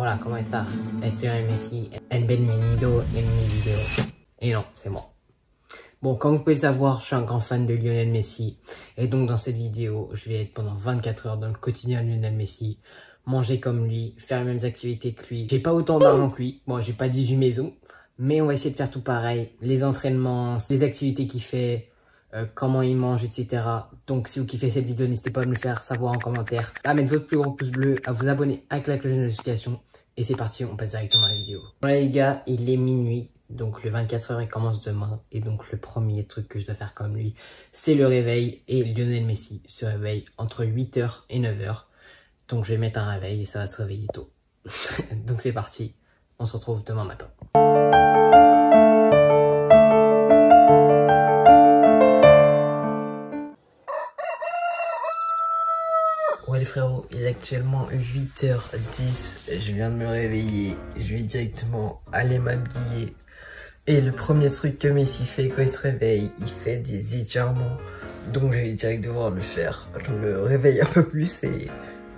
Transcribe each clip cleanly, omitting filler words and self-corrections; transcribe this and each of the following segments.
Hola, ¿cómo estás? Es Lionel Messi, bienvenido en mi vidéo. Et non, c'est moi. Bon, comme vous pouvez le savoir, je suis un grand fan de Lionel Messi. Et donc dans cette vidéo, je vais être pendant 24 heures dans le quotidien de Lionel Messi. Manger comme lui, faire les mêmes activités que lui. J'ai pas autant d'argent que lui. Bon, j'ai pas 18 maisons. Mais on va essayer de faire tout pareil. Les entraînements, les activités qu'il fait, comment il mange, etc. Donc si vous kiffez cette vidéo, n'hésitez pas à me le faire savoir en commentaire. À mettre votre plus gros pouce bleu, à vous abonner avec la cloche de notification. Et c'est parti, on passe directement à la vidéo. Voilà les gars, il est minuit. Donc le 24 heures il commence demain. Et donc le premier truc que je dois faire comme lui, c'est le réveil. Et Lionel Messi se réveille entre 8h et 9h. Donc je vais mettre un réveil et ça va se réveiller tôt. Donc c'est parti, on se retrouve demain matin. Ouais les frérots, il est actuellement 8h10, je viens de me réveiller, je vais directement aller m'habiller. Et le premier truc que Messi fait quand il se réveille, il fait des étirements. Donc je vais direct devoir le faire. Je me réveille un peu plus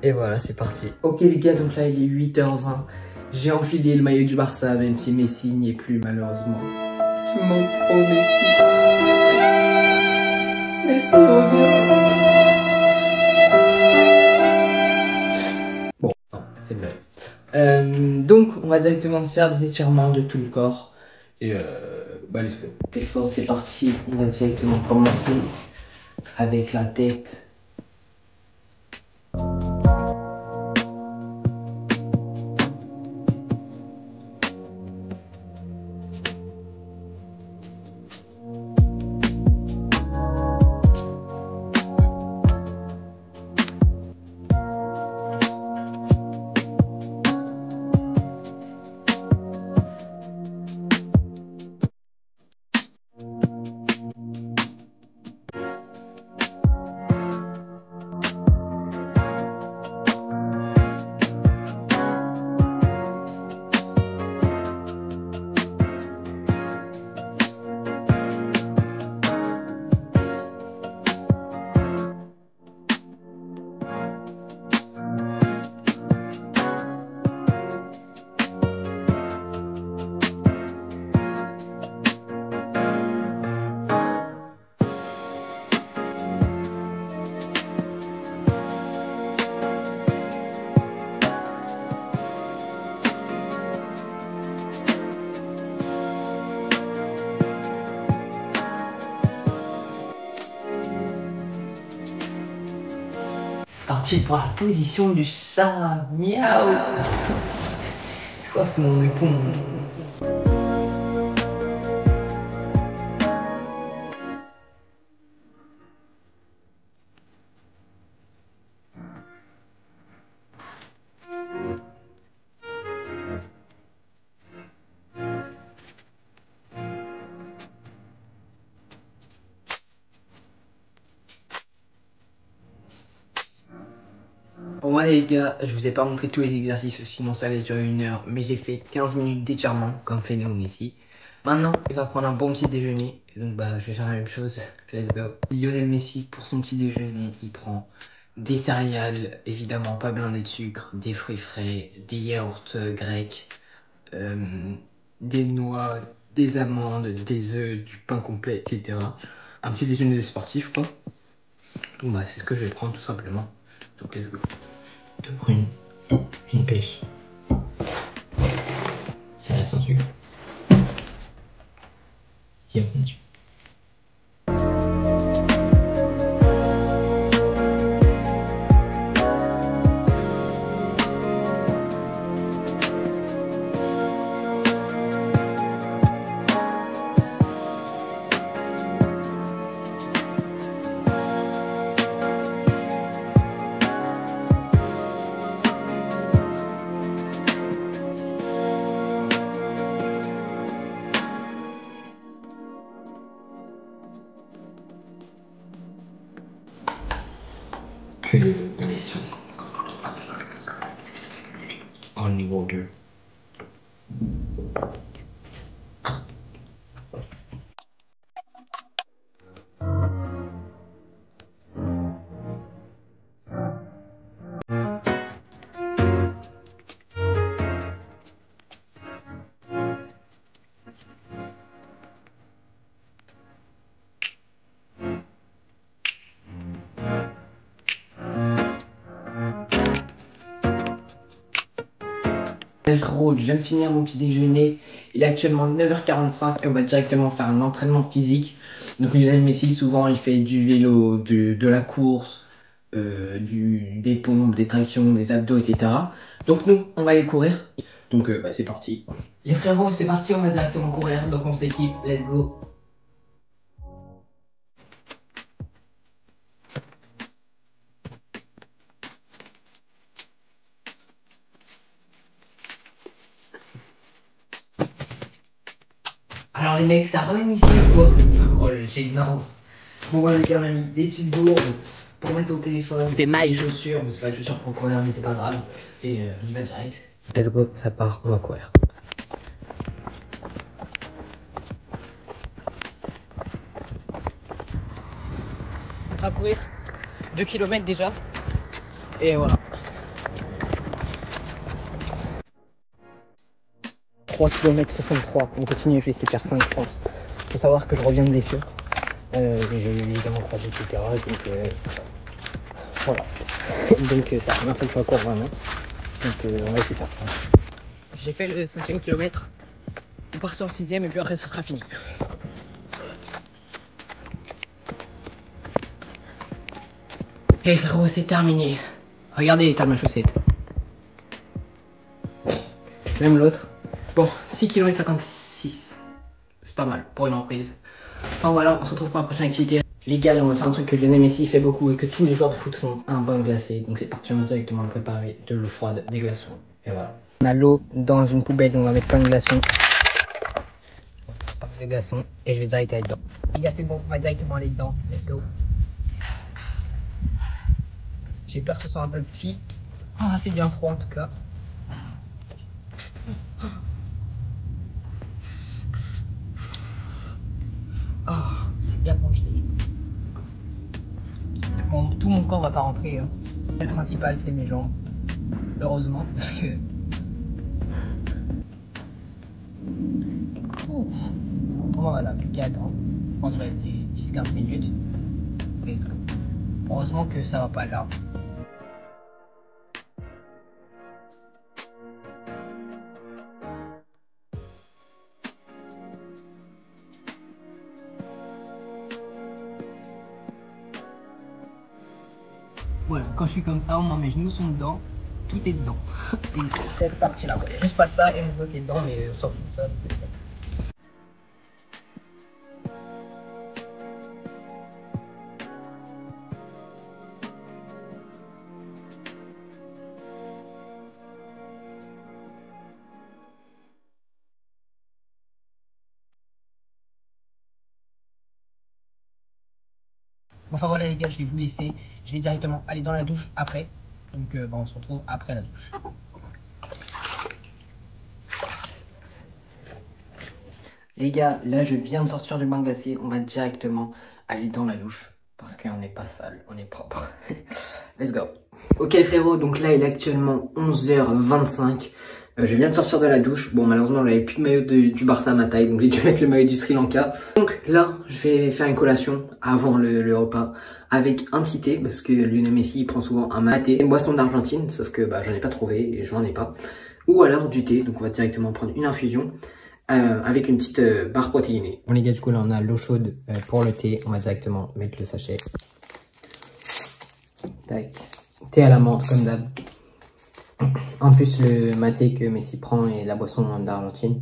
et voilà, c'est parti. Ok les gars, donc là il est 8h20. J'ai enfilé le maillot du Barça, même si Messi n'y est plus malheureusement. Tu me manques trop Messi. Messi reviens. Bon, non, c'est vrai. Donc on va directement faire des étirements de tout le corps. Et bah let's go. Ok, c'est parti, on va directement commencer avec la tête. Parti pour la position du chat. Miaou. C'est quoi ce nom de con? Bon moi les gars, je vous ai pas montré tous les exercices, sinon ça allait durer 1 heure, mais j'ai fait 15 minutes d'étirement, comme fait Léon ici. Maintenant, il va prendre un bon petit déjeuner, donc bah je vais faire la même chose, let's go. Lionel Messi, pour son petit déjeuner, il prend des céréales, évidemment pas blindées de sucre, des fruits frais, des yaourts grecs, des noix, des amandes, des œufs, du pain complet, etc. Un petit déjeuner sportif quoi. Donc bah c'est ce que je vais prendre tout simplement, donc let's go. 2 prunes, une pêche, céréales sans sucre, yaourt nature. Que le dressing. Only water. Frérot, je viens de finir mon petit déjeuner. Il est actuellement 9h45 et on va directement faire un entraînement physique. Donc Lionel Messi, souvent, il fait du vélo, de la course, des pompes, des tractions, des abdos, etc. Donc nous, on va aller courir. Donc c'est parti. Les frérots, c'est parti, on va directement courir. Donc on s'équipe, let's go. Alors les mecs, ça revient ici quoi. Oh j'ai une lance. Bon voilà les gars, on a mis des petites gourdes pour mettre au téléphone. C'est my chaussures, mais c'est pas des chaussures pour courir, mais c'est pas grave. Et on y va direct. Let's go, ça part, on va courir. On va courir 2 km déjà. Et voilà. 3 km 63. On continue, je vais essayer de faire 5 je pense. Faut savoir que je reviens de blessure. J'ai évidemment croisé, etc. Donc voilà. Donc c'est la première fois que je cours vraiment. Donc on va essayer de faire ça. J'ai fait le 5e kilomètre. On part sur le 6e et puis après ça sera fini. Et frérot, c'est terminé. Regardez l'état de ma chaussette. Même l'autre. Bon, 6 km 56. C'est pas mal pour une reprise. Enfin voilà, on se retrouve pour la prochaine activité. Les gars, là, on va faire un truc que Lionel Messi fait beaucoup et que tous les joueurs de foot font, un bain glacé. Donc c'est parti, on va directement préparer de l'eau froide, des glaçons. Et voilà. On a l'eau dans une poubelle, donc on va mettre plein de glaçons. Des glaçons et je vais direct aller dedans. Les gars, c'est bon, on va directement aller dedans. Let's go. J'ai peur que ce soit un peu petit. Ah, c'est bien froid en tout cas. Oh, c'est bien congelé. Bon, tout mon corps va pas rentrer. Hein. Le principal, c'est mes jambes. Heureusement, parce que... Ouf. Bon, voilà, plus qu'à attendre. Je pense que je vais rester 10-15 minutes. Heureusement que ça va pas là. Voilà, quand je suis comme ça, au moins mes genoux sont dedans, tout est dedans. Et cette partie-là, juste pas ça et mon bloc est dedans, mais on s'en fout de ça. Bon, enfin voilà les gars, je vais vous laisser. Je vais directement aller dans la douche après. Donc bon, on se retrouve après la douche. Les gars, là je viens de sortir du bain glacé. On va directement aller dans la douche. Parce qu'on n'est pas sale, on est propre. Let's go. Ok frérot, donc là il est actuellement 11h25. Je viens de sortir de la douche. Bon, malheureusement, j'avais plus de maillot du Barça à ma taille, donc j'ai dû mettre le maillot du Sri Lanka. Donc là, je vais faire une collation avant le repas avec un petit thé, parce que Lionel Messi il prend souvent un maté, une boisson d'Argentine, sauf que bah, j'en ai pas trouvé et j'en ai pas. Ou alors du thé, donc on va directement prendre une infusion avec une petite barre protéinée. Bon les gars, du coup là on a l'eau chaude pour le thé, on va directement mettre le sachet. Tac. Thé à la menthe comme d'hab. En plus, le maté que Messi prend et la boisson d'Argentine,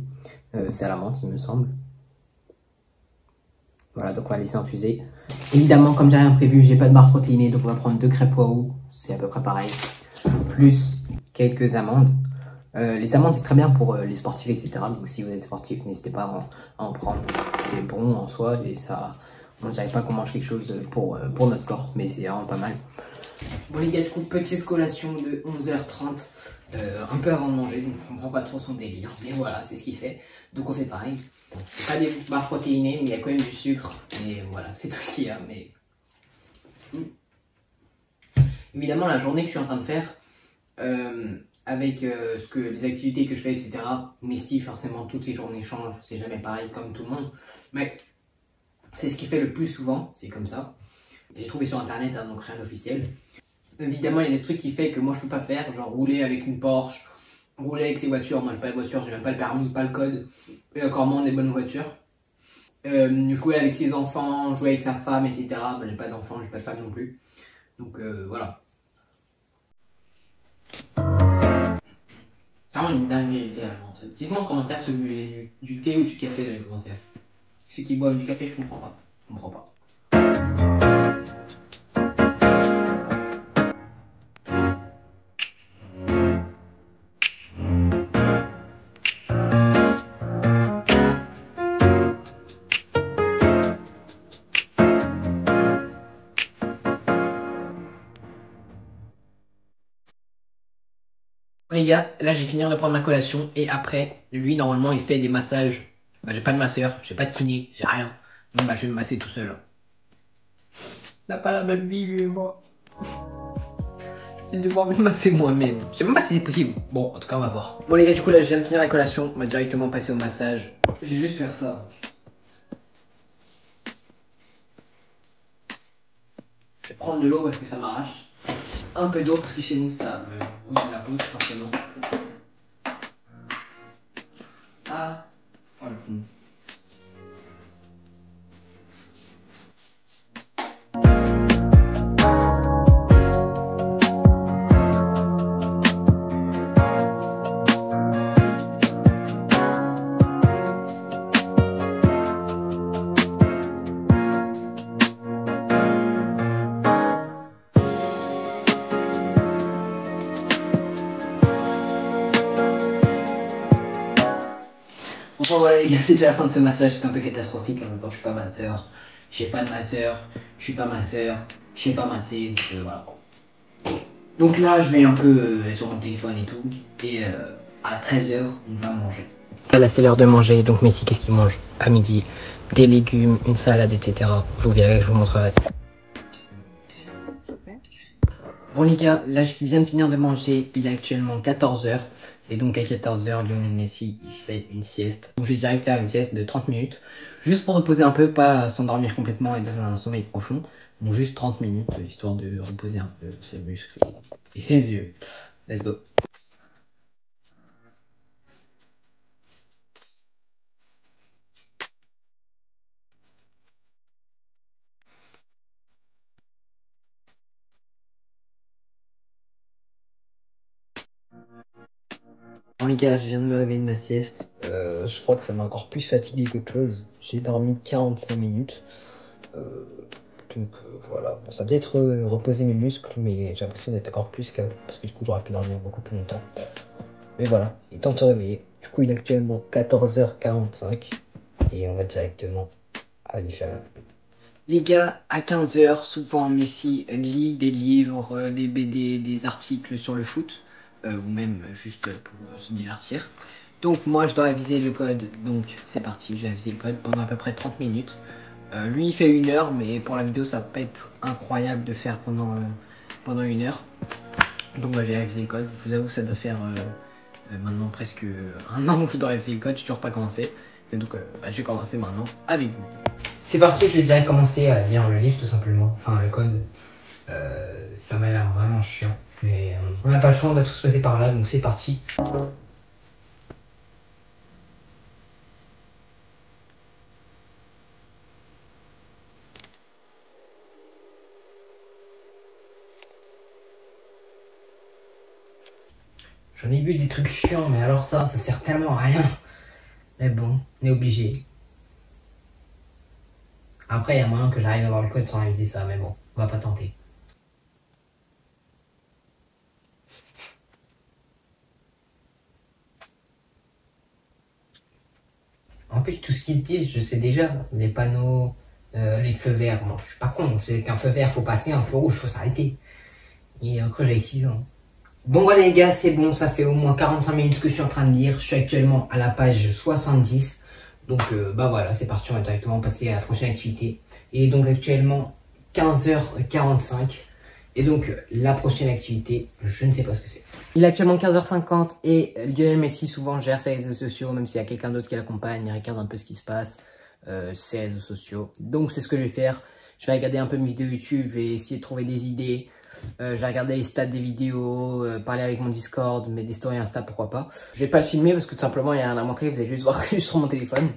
c'est à la menthe, il me semble. Voilà, donc on va laisser infuser. Évidemment, comme j'ai rien prévu, j'ai pas de barre protéinée, donc on va prendre 2 crêpes Waouh, c'est à peu près pareil. Plus quelques amandes. Les amandes, c'est très bien pour les sportifs, etc. Donc si vous êtes sportif, n'hésitez pas à en prendre. C'est bon en soi et ça... Bon, j'arrive pas qu'on mange quelque chose pour notre corps, mais c'est vraiment pas mal. Bon les gars, du coup, petite collation de 11h30, un peu avant de manger, donc je comprends pas trop son délire, mais voilà, c'est ce qu'il fait. Donc on fait pareil. C'est pas des barres protéinées, mais il y a quand même du sucre, et voilà, c'est tout ce qu'il y a. Mais évidemment, la journée que je suis en train de faire, avec les activités que je fais, etc. Messi, forcément, toutes les journées changent, c'est jamais pareil comme tout le monde, mais c'est ce qu'il fait le plus souvent, c'est comme ça. J'ai trouvé sur internet, hein, donc rien d'officiel. Évidemment, il y a des trucs qu'il fait que moi je peux pas faire, genre rouler avec une Porsche rouler avec ces voitures. Moi j'ai pas de voiture, j'ai même pas le permis, pas le code, et encore moins des bonnes voitures. Jouer avec ses enfants, jouer avec sa femme, etc. Bah, j'ai pas d'enfant, j'ai pas de femme non plus. Donc voilà. C'est vraiment une dinguerie du thé à la menthe. Dites-moi en commentaire si vous voulez du thé ou du café dans les commentaires. Ceux qui boivent du café, je comprends pas. Je comprends pas. Les gars, là je vais finir de prendre ma collation et après, lui normalement il fait des massages. Bah, j'ai pas de masseur, j'ai pas de kiné, j'ai rien. Donc bah je vais me masser tout seul. On n'a pas la même vie lui et moi. Je vais devoir me masser moi-même. Je sais même pas si c'est possible. Bon, en tout cas on va voir. Bon les gars, du coup là je viens de finir la collation, on va directement passer au massage. Je vais juste faire ça. Je vais prendre de l'eau parce que ça m'arrache. Un peu d'eau parce que sinon ça me bouge la peau tout simplement. Ah, oh le con. Bon voilà les gars, c'est déjà la fin de ce massage, c'est un peu catastrophique. En même temps, je suis pas masseur, j'ai pas de masseur, je suis pas masseur, je sais pas masser, donc voilà. Donc là, je vais un peu être sur mon téléphone et tout, et à 13 h, on va manger. Là, c'est l'heure de manger, donc Messi, qu'est-ce qu'il mange à midi? Des légumes, une salade, etc. Vous verrez, je vous montrerai. Bon les gars, là je viens de finir de manger, il est actuellement 14 h. Et donc à 14 h, Lionel Messi il fait une sieste. Donc j'ai direct à une sieste de 30 minutes. Juste pour reposer un peu, pas s'endormir complètement et dans un sommeil profond. Donc juste 30 minutes, histoire de reposer un peu ses muscles et ses yeux. Let's go. Bon les gars, je viens de me réveiller de ma sieste. Je crois que ça m'a encore plus fatigué qu'autre chose. J'ai dormi 45 minutes. Voilà, bon, ça a peut-être reposé mes muscles, mais j'ai l'impression d'être encore plus qu'avant, parce que du coup j'aurais pu dormir beaucoup plus longtemps. Mais voilà, il est temps de se réveiller. Du coup il est actuellement 14 h 45 et on va directement aller faire un peu. Les gars, à 15 h, souvent Messi lit des livres, des BD, des articles sur le foot, ou même juste pour se divertir. Donc moi je dois réviser le code, donc c'est parti, je vais réviser le code pendant à peu près 30 minutes. Lui il fait 1 h, mais pour la vidéo ça va pas être incroyable de faire pendant 1 h. Donc moi j'ai révisé le code, je vous avoue ça doit faire maintenant presque 1 an que je dois réviser le code, je suis toujours pas commencé. Et donc je vais commencer maintenant avec vous. C'est parti, je vais direct commencer à lire le livre tout simplement, enfin le code. Ça m'a l'air vraiment chiant, mais on n'a pas le choix, on doit tous passer par là, donc c'est parti. J'en ai vu des trucs chiants, mais alors ça sert tellement à rien. Mais bon, on est obligé. Après, il y a moyen que j'arrive à avoir le code sans réviser ça, mais bon, on va pas tenter. En plus, tout ce qu'ils se disent, je sais déjà. Les panneaux, les feux verts. Bon, je suis pas con, je sais qu'un feu vert, faut passer, un feu rouge, faut s'arrêter. Et encore, j'avais 6 ans. Bon voilà les gars, c'est bon, ça fait au moins 45 minutes que je suis en train de lire. Je suis actuellement à la page 70. Donc bah voilà, c'est parti, on va directement passer à la prochaine activité. Il est donc actuellement 15 h 45. Et donc la prochaine activité, je ne sais pas ce que c'est. Il est actuellement 15 h 50 et Lionel Messi souvent gère ses réseaux sociaux, même s'il y a quelqu'un d'autre qui l'accompagne, il regarde un peu ce qui se passe, ses réseaux sociaux. Donc c'est ce que je vais faire. Je vais regarder un peu mes vidéos YouTube, je vais essayer de trouver des idées, Je vais regarder les stats des vidéos, parler avec mon Discord, mettre des stories Insta, pourquoi pas. Je vais pas le filmer parce que tout simplement il y a rien à montrer, vous allez juste voir juste sur mon téléphone.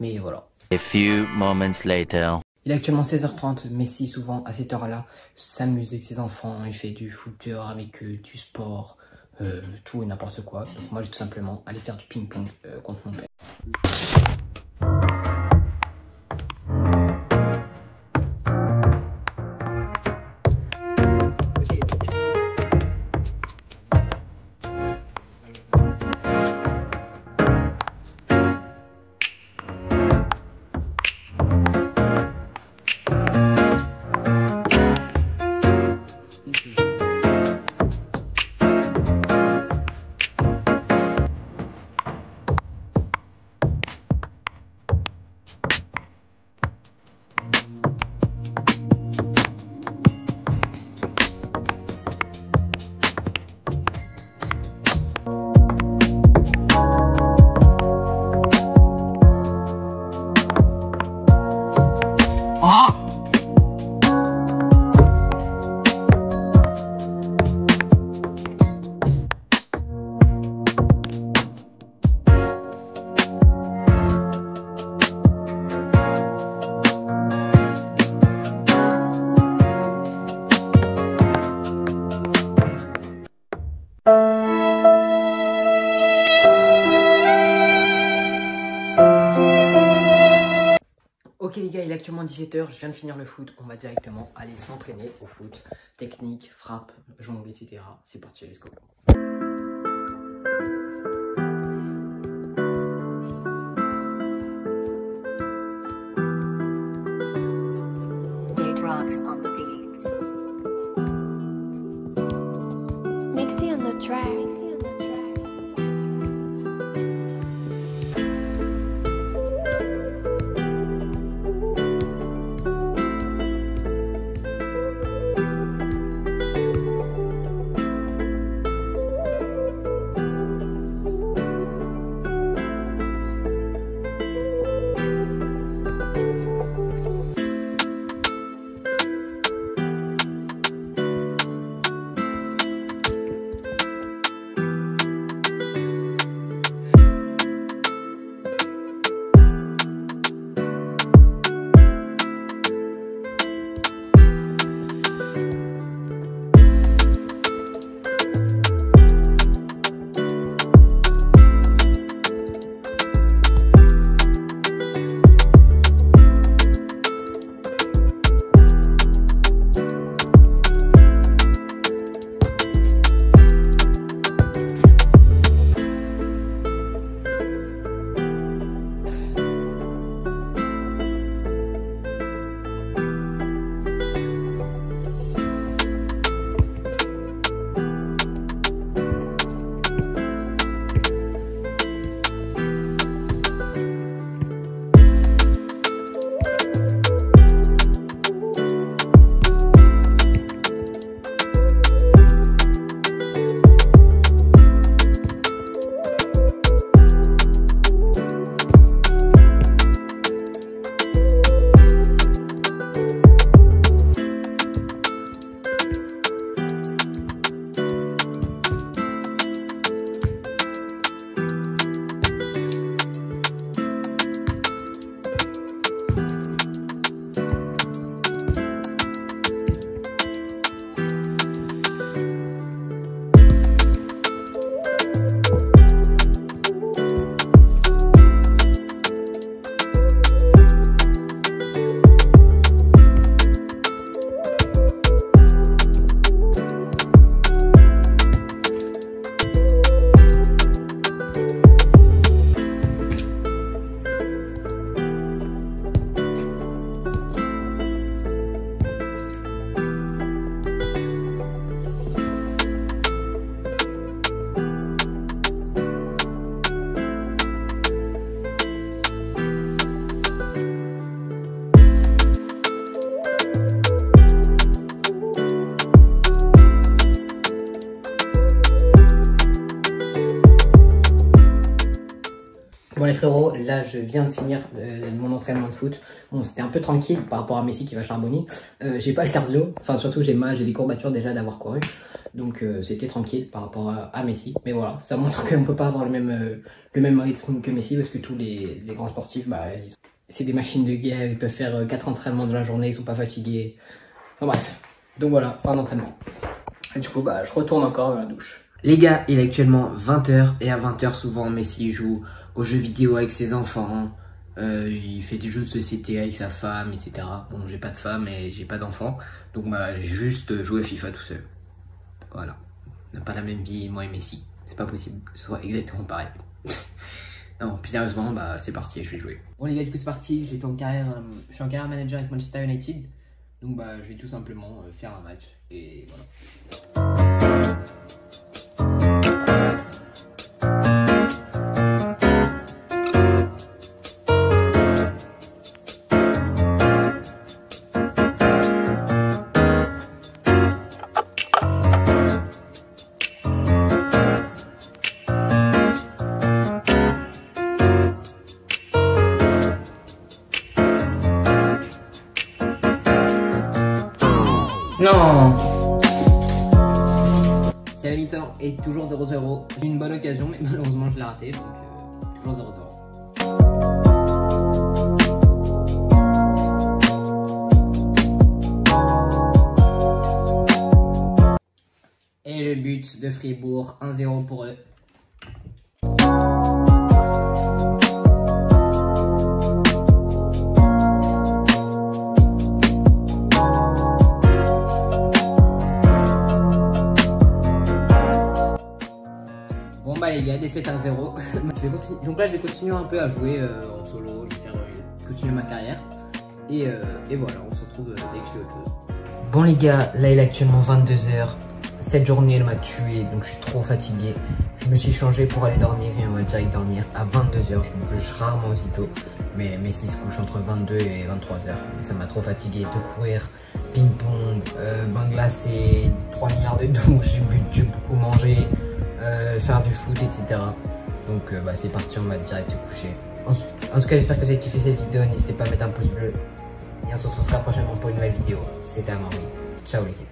Mais voilà. A few moments later. Il est actuellement 16h30, Messi souvent à cette heure-là s'amuse avec ses enfants, il fait du foot dehors avec eux, du sport, tout et n'importe quoi. Donc moi je vais tout simplement aller faire du ping-pong contre mon père. Ok les gars, il est actuellement 17h, je viens de finir le foot, on va directement aller s'entraîner au foot. Technique, frappe, jongle, etc. C'est parti, let's go. Rocks on the beats. Mixie on the track. Bon les frérots, là je viens de finir mon entraînement de foot. Bon c'était un peu tranquille par rapport à Messi qui va charbonner. J'ai pas le cardio, enfin surtout j'ai mal, j'ai des courbatures déjà d'avoir couru. Donc c'était tranquille par rapport à Messi. Mais voilà, ça montre qu'on peut pas avoir le même rythme que Messi parce que tous les grands sportifs, bah, c'est des machines de guerre, ils peuvent faire 4 entraînements dans la journée, ils sont pas fatigués. Enfin bref, donc voilà, fin d'entraînement. Et du coup bah je retourne encore dans la douche. Les gars, il est actuellement 20h et à 20h souvent Messi joue aux jeux vidéo avec ses enfants, il fait des jeux de société avec sa femme, etc. Bon, j'ai pas de femme et j'ai pas d'enfant, donc bah juste jouer à FIFA tout seul. Voilà, on n'a pas la même vie, moi et Messi, c'est pas possible que ce soit exactement pareil. Non, plus sérieusement, bah c'est parti, je vais jouer. Bon les gars, du coup c'est parti, je suis en carrière manager avec Manchester United, donc bah je vais tout simplement faire un match et voilà. Non. C'est la mi-temps et toujours 0-0. J'ai une bonne occasion mais malheureusement je l'ai raté, donc toujours 0-0. Et le but de Fribourg, 1-0 pour eux. Bon bah les gars, défaite 1-0. Donc là je vais continuer un peu à jouer en solo, je vais faire continuer ma carrière. Et voilà, on se retrouve dès que je fais autre chose. Bon les gars, là il est actuellement 22h. Cette journée elle m'a tué, donc je suis trop fatigué. Je me suis changé pour aller dormir et on va direct dormir à 22h. Je me couche rarement aussitôt, mais Messi se couche entre 22 et 23h. Et ça m'a trop fatigué de courir, ping-pong, bain glacé, 3 milliards de douches, j'ai beaucoup mangé. Faire du foot, etc. Donc bah, c'est parti, on va direct se coucher. En tout cas, j'espère que vous avez kiffé cette vidéo. N'hésitez pas à mettre un pouce bleu. Et on se retrouvera prochainement pour une nouvelle vidéo. C'était Amaury. Ciao l'équipe.